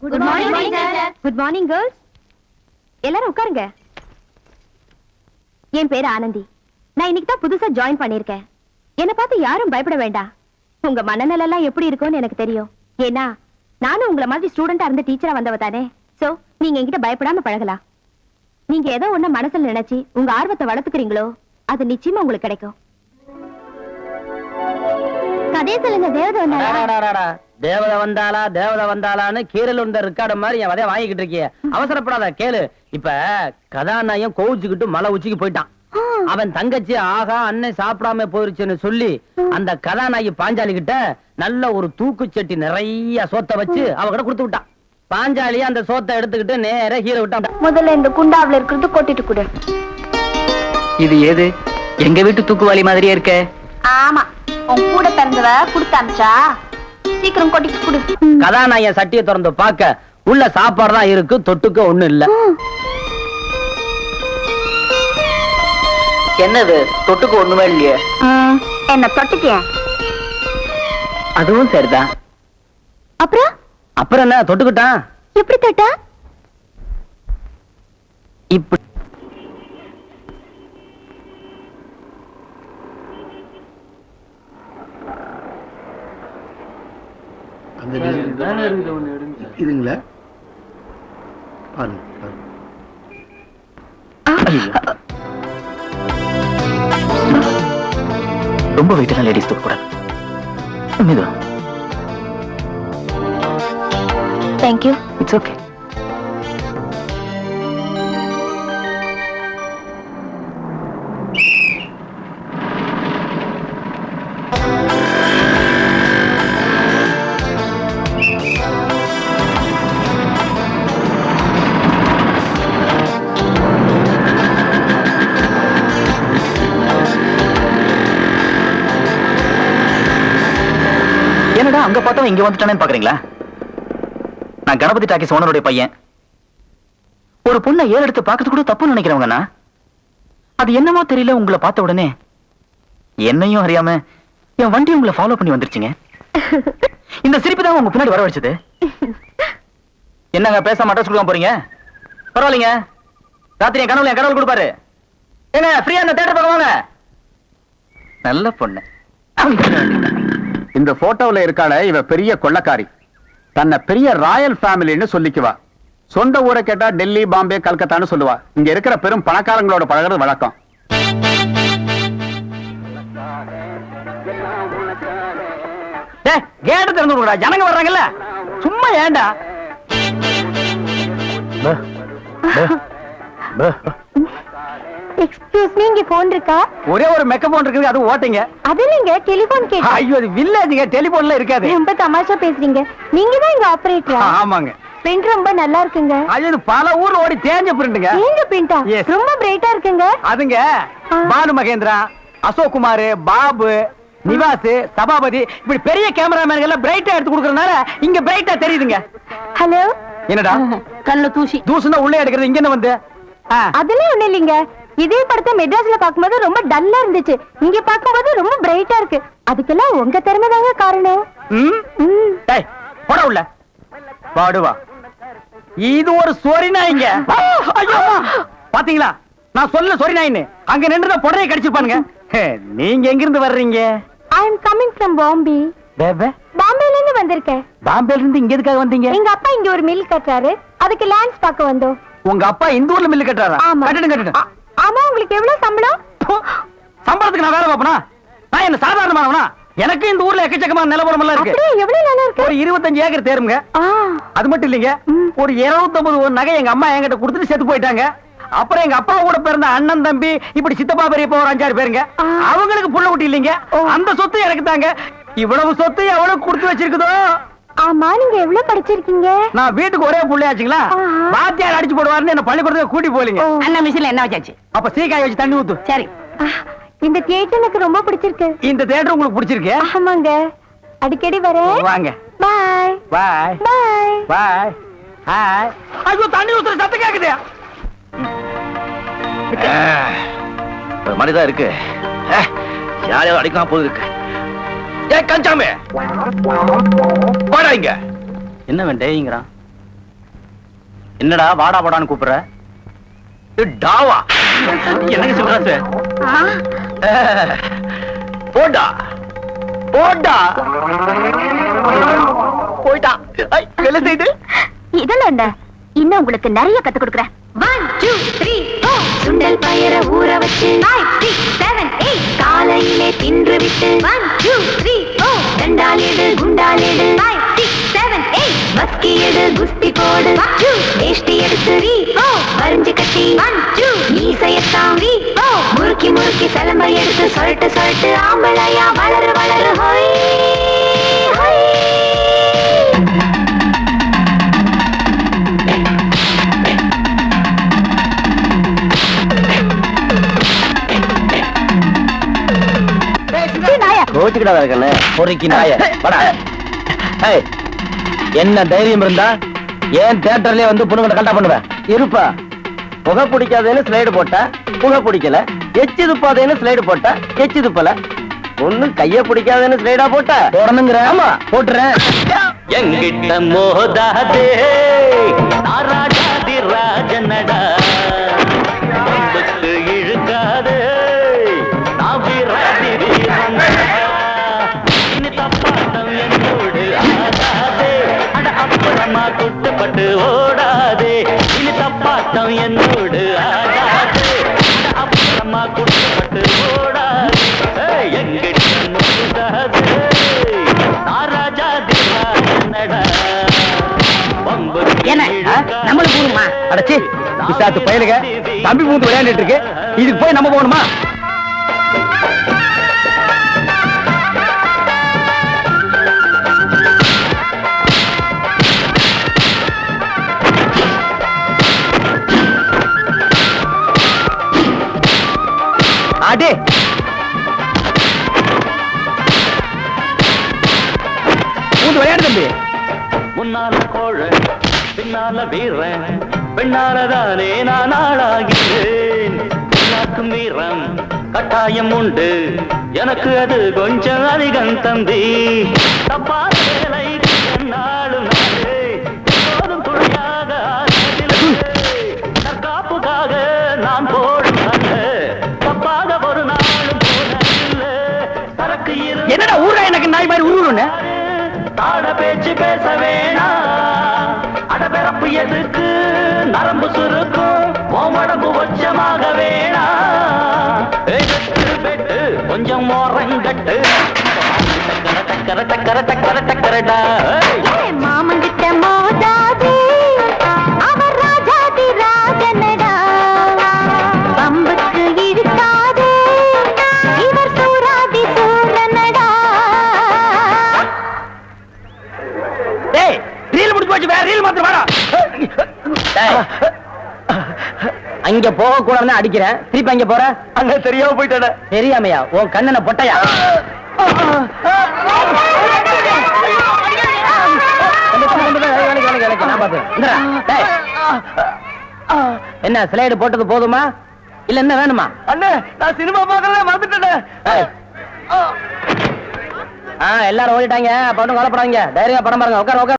Good morning sir. Good morning girls. எல்லாரும் உட்காருங்க. என் பேரு ஆனந்தி. நான் இன்னைக்கு தான் புதுசா ஜாயின் பண்ணிருக்கேன். என்ன பார்த்து யாரும் பயப்பட வேண்டாம். உங்க மனநல எல்லாம் எப்படி இருக்கும்னு எனக்கு தெரியும். ஏன்னா நானும் உங்களை மாதிரி ஸ்டூடெண்டா இருந்து டீச்சரா வந்தவ தானே. சோ நீங்க என்கிட்ட பயப்படாம பழகலாம். நீங்க ஏதோ ஒண்ணு மனசுல நினைச்சு உங்க ஆர்வத்தை வளர்த்துக்கிறீங்களோ அது நிச்சயமா உங்களுக்கு கிடைக்கும். கதையை சொல்லுங்க. தேவதை வந்தாளா? தேவதை வந்தாளா தேவதை வந்தாளான்னு கீரல் உண்ட ரெக்கார்டு மாதிரி என் வதைய வாங்கிக்கிட்டு இருக்கிய. அவசரப்படாத கேளு. இப்ப கதாநாயகம் கோவிச்சுக்கிட்டு மலை உச்சிக்கு போயிட்டான். அவன் தங்கச்சி ஆகா அண்ணன் சாப்பிடாம போயிருச்சுன்னு சொல்லி அந்த கதாநாயகி பாஞ்சாலி கிட்ட நல்ல ஒரு தூக்குச்சட்டி நிறைய சோத்தை வச்சு அவகிட்ட கொடுத்து விட்டான். பாஞ்சாலி அந்த சோத்தை எடுத்துக்கிட்டு நேர ஹீரோ விட்டான். முதல்ல இந்த குண்டாவில இருக்கிறது கொட்டிட்டு கொடு. இது ஏது? எங்க வீட்டு தூக்குவாளி மாதிரியே இருக்க. ஆமா, உன் கூட பிறந்தவ குடுத்தாச்சா? சீக்கிரம் கொட்டிட்டு கொடு. கதாநாயகன் சட்டியை திறந்து பார்க்க உள்ள சாப்பாடு தான் இருக்கு, தொட்டுக்க ஒண்ணு இல்ல. என்னது தொட்டுக்கு ஒண்ணுமே இல்லையே? என்ன தொட்டுக்க? அதுவும் சரிதான். அப்புறம் அப்புறம் என்ன தொட்டுக்கிட்டான்? எப்படி தொட்டா? இப்படி இதுங்களா பாருங்க. ரொம்ப வெயிட்டெல்லாம் லேடிஸ் தூக்க கூடாது. தேங்க்யூ. It's okay. என்னடா அங்க பார்த்தா இங்க வந்துட்டானேன்னு பாக்குறீங்களா? நான் கணபதி டாக்கிஸ் ஓனருடைய பையன். ஒரு பொண்ணை ஏறு எடுத்து பார்க்கறது கூட தப்பு நினைக்கிறவங்கண்ணா. அது என்னமோ தெரியல, உங்களை பார்த்த உடனே என்னையும் அறியாம என் வண்டி உங்களை ஃபாலோ பண்ணி வந்துருச்சுங்க. இந்த சிரிப்பு தான் உங்க பின்னாடி வர வச்சது. என்னங்க பேச மாட்டா சொல்லுங்க போறீங்க? பரவாயில்லைங்க, ராத்திரி என் கனவுல என் கடவுள் கொடுப்பாரு. ஏங்க ஃப்ரீயா இந்த தியேட்டர் பக்கம் வாங்க. நல்ல பொண்ணு. இந்த போட்டோல இருக்காள இவ பெரிய கொள்ளக்காரி. தன்னை பெரிய ராயல் ஃபேமிலின்னு சொல்லிக்குவா. சொந்த ஊரை கேட்டா டெல்லி, பாம்பே, கல்கத்தான்னு சொல்லுவா. இங்க இருக்கிற பெரும் பணக்காரங்களோட பழகிறது வழக்கம். கேட்டு திறந்து விடுறா, ஜனங்க வர்றாங்கல்ல. சும்மா ஏண்டா? எக்ஸ்கியூஸ் மீ, இங்க போன் இருக்கா? ஒரே ஒரு மெக்க போன் இருக்குது, அது ஓட்டுங்க. அது இல்லைங்க, டெலிபோன் கேட்டேன். ஐயோ, அது வில்லேஜ்ங்க, டெலிபோன்ல இருக்காது. ரொம்ப தமாஷா பேசுறீங்க. நீங்க தான் இங்க ஆபரேட்டரா? ஆமாங்க. பிரிண்ட் ரொம்ப நல்லா இருக்குங்க. அது பல ஊர்ல ஓடி தேஞ்ச பிரிண்ட்ங்க. நீங்க பிரிண்டா? ரொம்ப பிரைட்டா இருக்குங்க. அதுங்க பானு மகேந்திரா, அசோக் குமார், பாபு, நிவாஸ், சபாபதி இப்படி பெரிய கேமராமேன் எல்லாம் பிரைட்டா எடுத்து கொடுக்கறதுனால இங்க பிரைட்டா தெரியுதுங்க. ஹலோ. என்னடா கண்ணுல தூசி? தூசுனா உள்ளே எடுக்கிறது, இங்க என்ன வந்து? அதெல்லாம் ஒண்ணு இல்லைங்க. இதே படத்தை மெட்ராஸ்ல பாக்கும்போது ரொம்ப டல்லா இருந்துச்சு. இங்க பாக்கும்போது ரொம்ப பிரைட்டா இருக்கு. அதுக்கெல்லாம் உங்க திறமை தாங்க காரணம். போட உள்ள பாடுவா. இது ஒரு சொரி நாய்ங்க. பாத்தீங்களா, நான் சொல்ல சொரி நாயின்னு. அங்க நின்றுதான் புடரையை கடிச்சிருப்பானுங்க. நீங்க எங்க இருந்து வர்றீங்க? ஐ அம் கமிங் ஃப்ரம் பாம்பே. பாம்பேல இருந்து வந்திருக்கேன். பாம்பேல இருந்து இங்க எதுக்காக வந்தீங்க? எங்க அப்பா இங்க ஒரு மில் கட்டுறாரு, அதுக்கு லேண்ட்ஸ் பார்க்க வந்தோம். உங்க அப்பா இந்த ஊர்ல மில்லு கட்டுறாரா? கட்டணும். ஆமா. உங்களுக்கு எவ்வளவு சம்பளம்? சம்பளத்துக்கு நான் வேலை பார்ப்பனா? நான் என்ன சாதாரணமானவனா? எனக்கு இந்த ஊர்ல எக்கச்சக்கமான நிலவரம் எல்லாம் இருக்கு. எவ்வளவு நிலம் இருக்கு? ஒரு 25 ஏக்கர் தேருங்க. அது மட்டும் இல்லைங்க, ஒரு 250 நகை எங்க அம்மா என்கிட்ட கொடுத்துட்டு செத்து போயிட்டாங்க. அப்புறம் எங்க அப்பா கூட பிறந்த அண்ணன், தம்பி, இப்படி சித்தப்பா, பெரியப்பா ஒரு 5-6 பேருங்க. அவங்களுக்கு புள்ள குட்டி இல்லைங்க. அந்த சொத்து எனக்கு தாங்க. இவ்வளவு சொத்து எவ்வளவு கொடுத்து வச்சிருக்குதோ. ஆமா, நீங்க எவ்வளவு படிச்சிருக்கீங்க? நான் வீட்டுக்கு ஒரே புள்ளையாச்சுங்களா, வாத்தியார் அடிச்சு போடுவாருன்னு என்ன பள்ளிக்கூடத்துக்கு கூட்டி போலீங்க. அண்ணா மிஷின்ல என்ன வச்சாச்சு? அப்ப சீக்காய் வச்சு தண்ணி ஊத்து. சரி. இந்த தியேட்டர் எனக்கு ரொம்ப பிடிச்சிருக்கு. இந்த தியேட்டர் உங்களுக்கு பிடிச்சிருக்கு? ஆமாங்க, அடிக்கடி வரேன். வாங்க. பாய் பாய் பாய் பாய். ஹாய். ஐயோ, தண்ணி ஊத்துற சத்தம் கேக்குது. ஒரு மாதிரிதான் இருக்கு. யாரையாவது அடிக்காம போது இருக்கு. ஏ கஞ்சாமே, வாடா இங்க. என்ன வேண்டேங்கிறான்? என்னடா வாடா வாடான்னு கூப்பிடுற? டாவா என்னங்க சொல்ற சார்? போடா போடா போயிட்டா. வேலை செய்து இதெல்லாம் என்ன? இன்னும் உங்களுக்கு நிறைய கத்து கொடுக்குறேன். 1 2 3 4 சுண்டல் பயர ஊற வச்சு 5 6 7 8 காலையிலே தின்று விட்டு 1 2 3 4 தண்டாலிடு குண்டாலிடு 5 6 7 8 மஸ்கி எடு குஸ்தி போடு 2 வேஷ்டி எடுத்து 3 4 வரிஞ்சு கட்டி 1 2 மீசையத்தான் 3 4 முறுக்கி முறுக்கி சலம்பை எடுத்து சொல்லிட்டு சொல்லிட்டு ஆம்பளையா வளரு வளரு ஹோய் ஹோய். கோச்சுக்கிடாத இருக்கண்ணே, பொறுக்கி நாய வாடா. ஏய், என்ன தைரியம் இருந்தா ஏன் தியேட்டர்லயே வந்து பொண்ணுங்களை கல்டா பண்ணுவேன்? இருப்பா. புகை பிடிக்காதேன்னு ஸ்லைடு போட்டா புகை பிடிக்கல, எச்சு துப்பாதேன்னு ஸ்லைடு போட்டா எச்சு துப்பல, ஒண்ணு கைய பிடிக்காதேன்னு ஸ்லைடா போட்டா போடணுங்கிற. ஆமா போட்டுறேன். எங்கிட்ட மோதாதே நாராஜாதி ராஜனடா, வம்புக்கு இழுக்காதே நான் வீராதி வீரனடா. இனி தப்பாட்டம் என்னோடு ஆகாதே, அட அப்புறமா குட்டுப்பட்டு ஓடாதே. இனி தப்பாட்டம் என்னோடு ஆகாதே, அட அப்புறமா குட்டுப்பட்டு ஓடாதே. எங்கிட்ட மோதாதே நாராஜாதி ராஜனடா. என்ன நம்மளுக்கு போகணுமா? அடச்சி விசாத்து பயலுக தம்பி பூந்து விளையாண்டுட்டு இருக்கு, இதுக்கு போய் நம்ம போகணுமா? அடே பூந்து விளையாடு தம்பி. முன்னால கோழ பின்னால வீரன், பெண்ணாலதானே நான் ஆளாகிறேன். எல்லாருக்கும் வீரம் கட்டாயம் உண்டு, எனக்கு அது கொஞ்சம் அதிகம் தம்பி. தப்பான வேலை நாளும் நாளே எப்போதும் துணையாக தற்காப்புக்காக நான் போடும் சண்டை தப்பாக ஒரு நாளும் போனதில்லை. சரக்கு என்னடா ஊரா எனக்கு நாய் மாதிரி உருவன்னு தாட பேச்சு பேச வேணாம், அடபிறப்பு எதுக்கு நரம்பு சுருக்கும், ஓமடம்பு வச்சமாக வேணாம். பெட்டு கொஞ்சம் மோரங்கட்டு டக்கர டக்கர டக்கர டக்கரடா. மாமங்கிட்ட மோதாதே அவர் ராஜாதி ராஜனடா, பம்புக்கு இழுக்காதே இவர் சூராதி சூரனடா. டேய் ரீல் முடிச்சு போச்சு, வேற ரீல் மாத்திரம் வாடா. அங்க போக கூடாதுன்னு அடிக்கிறேன், திருப்பி அங்க போற. அங்க தெரியாம போயிட்டேன். தெரியாமையா? உன் கண்ணனை பொட்டையா? என்ன ஸ்லைடு போட்டது போதுமா இல்ல என்ன வேணுமா? அண்ணே நான் சினிமா பார்க்கறத மறந்துட்டேன். எல்லாரும் ஓடிட்டாங்க, படம் கலப்படாங்க. தைரியமா படம் பாருங்க. உட்கார உட்கார.